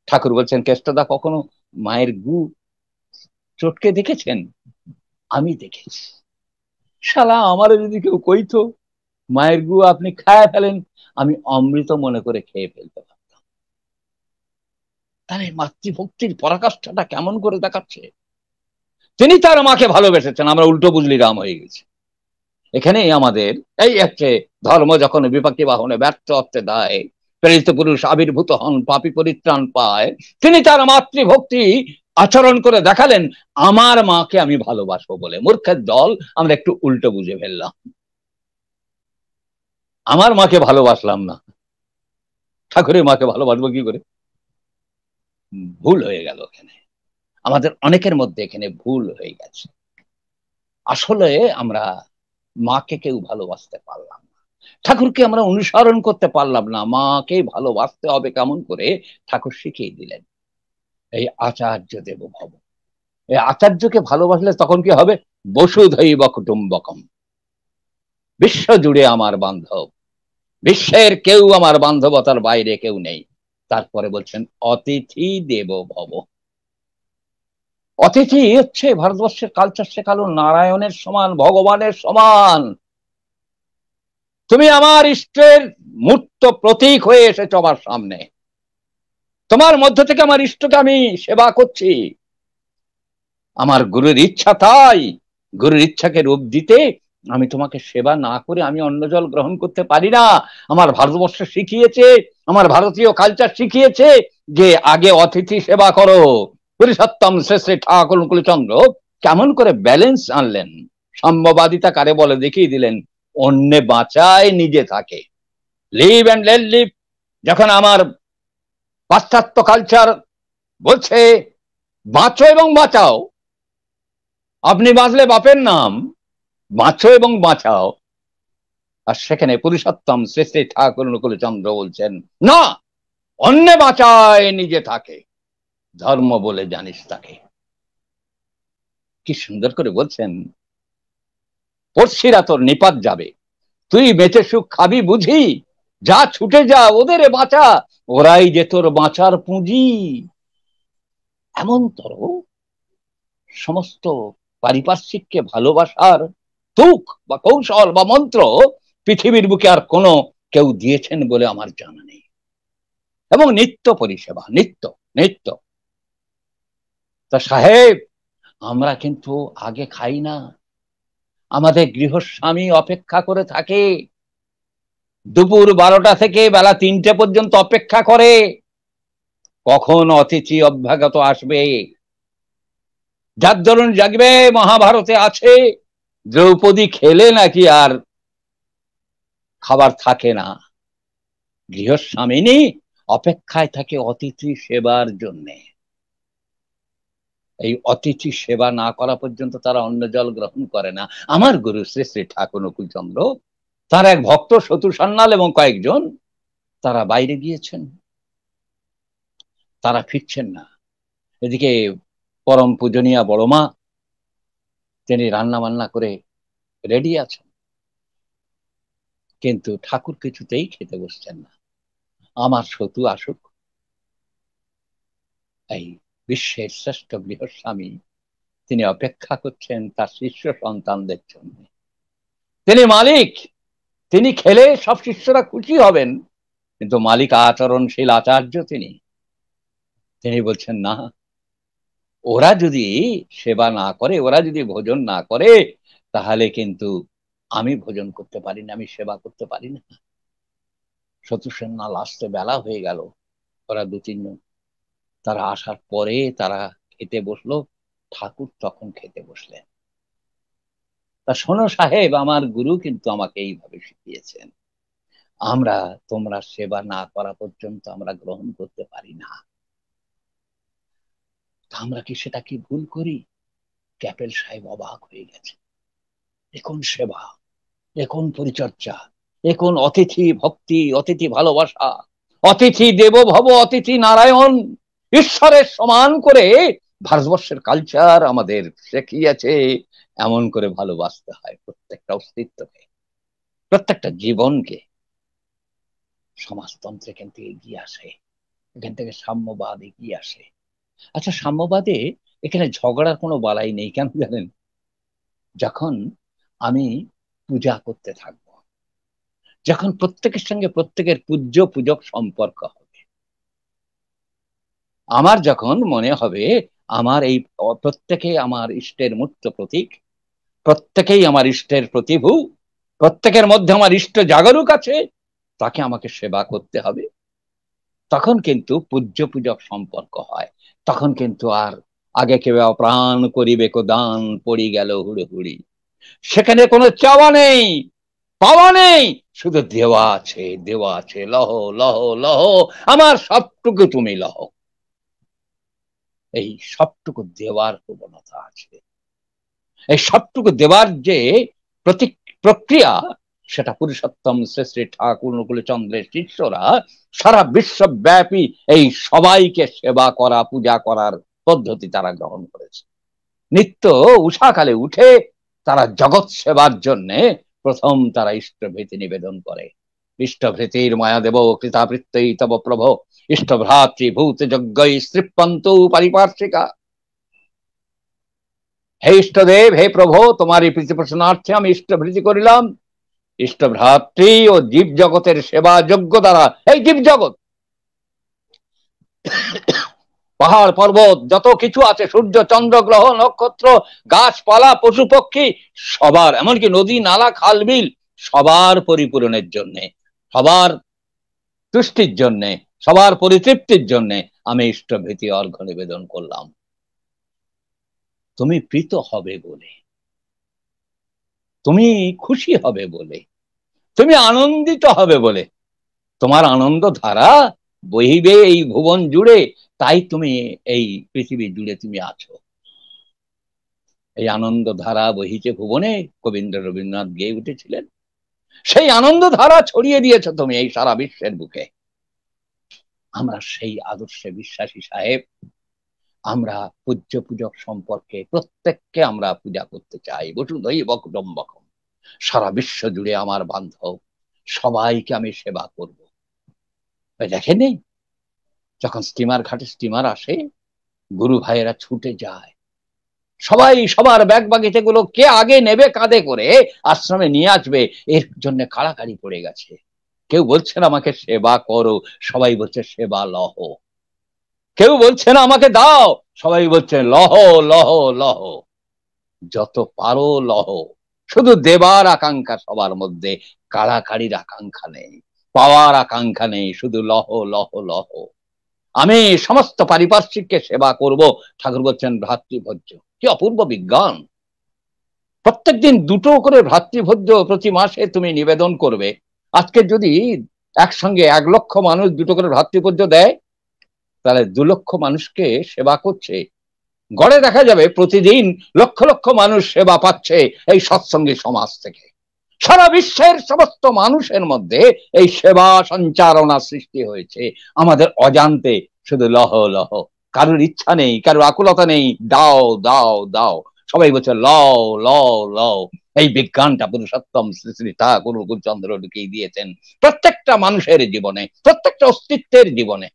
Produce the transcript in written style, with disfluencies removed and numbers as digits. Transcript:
ঠাকুর বলছেন, কেষ্টদা কখনো মায়ের গু চটকে দেখেছেন? আমি দেখেছি। শালা আমারও যদি কেউ কইতো মায়ের গু আপনি খায় ফেলেন, আমি অমৃত মনে করে খেয়ে ফেলতে পারতাম। তাহলে মাতৃভক্তির পরাকাষ্ঠাটা কেমন করে দেখাচ্ছে। তিনি তার মাকে ভালোবেসেছেন, আমরা উল্টো বুঝলি রাম হয়ে গেছি। এখানেই আমাদের এই হচ্ছে ধর্ম যখন বিপাকী বাহনে ব্যর্থ অর্থে দেয়, প্রেরিত পুরুষ আবির্ভূত হন, পাপী পরিত্রাণ পায়। তিনি তার মাতৃভক্তি আচরণ করে দেখালেন, আমার মাকে আমি ভালোবাসবো বলে। মূর্খের দল আমরা একটু উল্টো বুঝে ফেললাম, আমার মাকে ভালোবাসলাম না, ঠাকুরের মাকে ভালোবাসবো কি করে? ভুল হয়ে গেল এখানে, আমাদের অনেকের মধ্যে এখানে ভুল হয়ে গেছে। আসলে আমরা মাকে কেউ ভালোবাসতে পারলাম না, ঠাকুরকে আমরা অনুসরণ করতে পারলাম না। মাকে ভালোবাসতে হবে কেমন করে ঠাকুর শিখিয়ে দিলেন, এই আচার্য দেব ভব। এই আচার্যকে ভালোবাসলে তখন কি হবে? বসুধৈব কুটুম্বকম, বিশ্ব জুড়ে আমার বান্ধব, বিশ্বের কেউ আমার বান্ধবতার বাইরে কেউ নেই। তারপরে বলছেন অতিথি দেব ভব। অতিথি হচ্ছে ভারতবর্ষের কালচার শেখালো নারায়ণের সমান, ভগবানের সমান। তুমি আমার ইষ্টের মূর্ত প্রতীক হয়ে এসেছো আমার সামনে, তোমার মধ্য থেকে আমার ইষ্টকে আমি সেবা করছি। আমার গুরুর ইচ্ছা তাই, গুরুর ইচ্ছাকে রূপ দিতে আমি তোমাকে সেবা না করে আমি অন্ন জল গ্রহণ করতে পারি না। আমার ভারতবর্ষ শিখিয়েছে, আমার ভারতীয় কালচার শিখিয়েছে যে আগে অতিথি সেবা করো। পুরুষোত্তম শ্রী শ্রী ঠাকুর অনুকূলচন্দ্র কেমন করে ব্যালেন্স আনলেন, সাম্যবাদিতা কারে বলে দেখিয়ে দিলেন। অন্যে বাঁচায়, নিজে থাকে, লিভ অ্যান্ড লেট লিভ। যখন আমার পাশ্চাত্য কালচার বলছে বাঁচো এবং বাঁচাও, আপনি বাঁচলে বাপের নাম, বাঁচো এবং বাঁচাও, আর সেখানে পুরুষোত্তম শ্রী শ্রী ঠাকুর অনুকূলচন্দ্র বলছেন না, অন্যে বাঁচায় নিজে থাকে, ধর্ম বলে জানিস তাকে। কি সুন্দর করে বলছেন, পড়শিরা তোর নিপাত যাবে, তুই বেঁচে সুখ খাবি বুঝি, যা ছুটে যা ওদের বাঁচা, ওরাই যে তোর বাঁচার পুঁজি। এমনতর সমস্ত পারিপার্শ্বিককে ভালোবাসার তুক বা কৌশল বা মন্ত্র পৃথিবীর বুকে আর কোনো কেউ দিয়েছেন বলে আমার জানা নেই। এবং নিত্য পরিষেবা, নিত্য নিত্য। তা সাহেব, আমরা কিন্তু আগে খাই না, আমাদের গৃহস্বামী অপেক্ষা করে থাকে, দুপুর 12টা থেকে বেলা 3টে পর্যন্ত অপেক্ষা করে কখন অতিথি অভ্যাগত আসবে। যার দরুন জাগবে, মহাভারতে আছে দ্রৌপদী খেলে নাকি আর খাবার থাকে না, গৃহস্বামিনী অপেক্ষায় থাকে অতিথি সেবার জন্য। এই অতিথি সেবা না করা পর্যন্ত তারা অন্ন জল গ্রহণ করে না। আমার গুরু শ্রী শ্রী ঠাকুর অনুকূলচন্দ্র, তার এক ভক্ত শতু সান্যাল এবং কয়েকজন তারা বাইরে গিয়েছেন, তারা ফিরছেন না। এদিকে পরম পূজনীয়া বড় মা তিনি রান্না বান্না করে রেডি আছেন, কিন্তু ঠাকুর কিছুতেই খেতে বসছেন না। আমার শতু আসুক। এই বিশ্বের শ্রেষ্ঠ গৃহস্বামী তিনি অপেক্ষা করছেন তার শিষ্য সন্তানদের জন্য। তিনি মালিক, তিনি খেলে সব শিষ্যরা খুশি হবেন, কিন্তু মালিক আচরণশীল আচার্য তিনি। তিনি বলছেন না, ওরা যদি সেবা না করে, ওরা যদি ভোজন না করে, তাহলে কিন্তু আমি ভোজন করতে পারি না, আমি সেবা করতে পারি না। শত্রুসেনা লাস্টে বেলা হয়ে গেল, ওরা 2-3 জন তারা আসার পরে তারা খেতে বসলো, ঠাকুর তখন খেতে বসলেন। তা শোনো সাহেব, আমার গুরু কিন্তু আমাকে এইভাবে শিখিয়েছেন, আমরা তোমরা সেবা না করা পর্যন্ত আমরা গ্রহণ করতে পারি না। আমরা কি সেটা কি ভুল করি? ক্যাপেল সাহেব অবাক হয়ে গেছে। এখন সেবা, এখন পরিচর্যা, এখন অতিথি ভক্তি, অতিথি ভালোবাসা, অতিথি দেব ভব, অতিথি নারায়ণ, ঈশ্বরের সমান করে ভারতবর্ষের কালচার আমাদের শিখিয়েছে এমন করে ভালোবাসতে হয় প্রত্যেকটা অস্তিত্বকে, প্রত্যেকটা জীবনকে। সমাজতন্ত্রে কিন্তু এগিয়ে আসে, এখান থেকে সাম্যবাদে কি আসে? আচ্ছা, সাম্যবাদে এখানে ঝগড়ার কোনো বালাই নেই, কেন জানেন? যখন আমি পূজা করতে থাকবো, যখন প্রত্যেকের সঙ্গে প্রত্যেকের পূজ্য পূজক সম্পর্ক হবে, আমার যখন মনে হবে আমার এই প্রত্যেকে আমার ইষ্টের মূর্ত প্রতীক, প্রত্যেকেই আমার ইষ্টের প্রতিভু, প্রত্যেকের মধ্যে আমার ইষ্ট জাগরুক আছে, তাকে আমাকে সেবা করতে হবে, তখন কিন্তু পূজ্য পূজক সম্পর্ক হয়। তখন কিন্তু আর আগে কেউ প্রাণ করিবে দান পড়ি গেল হুড়ে হুড়ি, সেখানে কোনো চাওয়া নেই, পাওয়া নেই, শুধু দেওয়া আছে, দেওয়া আছে, লহ লহ লহ, আমার সবটুকু তুমি লহ। এই সবটুকু দেওয়ার প্রবণতা আছে। এই সবটুকু দেওয়ার যে প্রক্রিয়া, সেটা পুরুষোত্তম শ্রী শ্রী ঠাকুর অনুকূলচন্দ্রের শিষ্যরা সারা বিশ্বব্যাপী এই সবাইকে সেবা করা, পূজা করার পদ্ধতি তারা গ্রহণ করেছে। নিত্য উষাকালে উঠে তারা জগৎ সেবার জন্য প্রথম তারা ইষ্টভৃতি নিবেদন করে। ইষ্টভৃতির মায়া দেব কৃতাবৃত্তই তব প্রভ, ইষ্টভ্রাতৃ ভূত যজ্ঞই স্ত্রীপন্তু পারিপার্শ্বিকা। হে ইষ্টদেব, হে প্রভু, তোমারই প্রীতি প্রসন্নার্থে আমি ইষ্টভৃতি করিলাম। ইষ্টভ্রাতৃ ও জীব জগতের সেবা যোগ্য দ্বারা এই জীব জগৎ, পাহাড় পর্বত যত কিছু আছে, সূর্য চন্দ্র গ্রহ নক্ষত্র গাছপালা পশু পক্ষী, সবার, এমনকি নদী নালা খাল বিল, সবার পরিপূরণের জন্য, সবার তুষ্টির জন্য, সবার পরিতৃপ্তির জন্য আমি ইষ্টভৃতি অর্ঘ্য নিবেদন করলাম। তুমি প্রীত হবে বলে, তুমি খুশি হবে বলে, তুমি আনন্দিত হবে বলে, তোমার আনন্দ ধারা বহিবে এই ভুবন জুড়ে, তাই তুমি এই পৃথিবী জুড়ে তুমি আছো। এই আনন্দ ধারা বহিছে ভুবনে, কবীন্দ্র রবীন্দ্রনাথ গেয়ে উঠেছিলেন। সেই আনন্দ ধারা ছড়িয়ে দিয়েছ তুমি এই সারা বিশ্বের বুকে। আমরা সেই আদর্শে বিশ্বাসী সাহেব। আমরা পূজ্য পূজক সম্পর্কে প্রত্যেককে আমরা পূজা করতে চাই, বসুধৈব কুটুম্বকম। সারা বিশ্ব জুড়ে আমার বান্ধব, সবাইকে আমি সেবা করব। দেখেনি যখন স্টিমার ঘাটে স্টিমার আসে, গুরু ভাইয়েরা ছুটে যায়, সবাই সবার ব্যাগ বাগিতে গুলো কে আগে নেবে কাঁধে করে আশ্রমে নিয়ে আসবে, এর জন্য কাড়াকাড়ি পড়ে গেছে। কেউ বলছেন আমাকে সেবা করো, সবাই বলছে সেবা লহ। কেউ বলছে না আমাকে দাও, সবাই বলছে লহ লহ লহ। যত পারো লহ, শুধু দেবার আকাঙ্ক্ষা সবার মধ্যে, কাড়াকাড়ির আকাঙ্ক্ষা নেই, পাওয়ার আকাঙ্ক্ষা নেই, শুধু লহ লহ লহ। আমি সমস্ত পারিপার্শ্বিককে সেবা করব, ঠাকুর বলছেন ভ্রাতৃভোজ্য। কি অপূর্ব বিজ্ঞান! প্রত্যেকদিন দুটো করে ভ্রাতৃভোজ্য প্রতি মাসে তুমি নিবেদন করবে। আজকে যদি একসঙ্গে 1 লক্ষ মানুষ দুটো করে ভ্রাতৃভোজ্য দেয়, তাহলে 2 লক্ষ মানুষকে সেবা করছে। গড়ে দেখা যাবে প্রতিদিন লক্ষ লক্ষ মানুষ সেবা পাচ্ছে এই সৎসঙ্গী সমাজ থেকে। সারা বিশ্বের সমস্ত মানুষের মধ্যে এই সেবা সঞ্চারণা সৃষ্টি হয়েছে আমাদের অজান্তে, শুধু লহ লহ। কারোর ইচ্ছা নেই, কারোর আকুলতা নেই, দাও দাও দাও, সবাই বলছে লও লও লও। এই বিজ্ঞানটা পুরুষোত্তম শ্রী শ্রী ঠাকুর অনুকূলচন্দ্র ঢুকিয়ে দিয়েছেন প্রত্যেকটা মানুষের জীবনে, প্রত্যেকটা অস্তিত্বের জীবনে।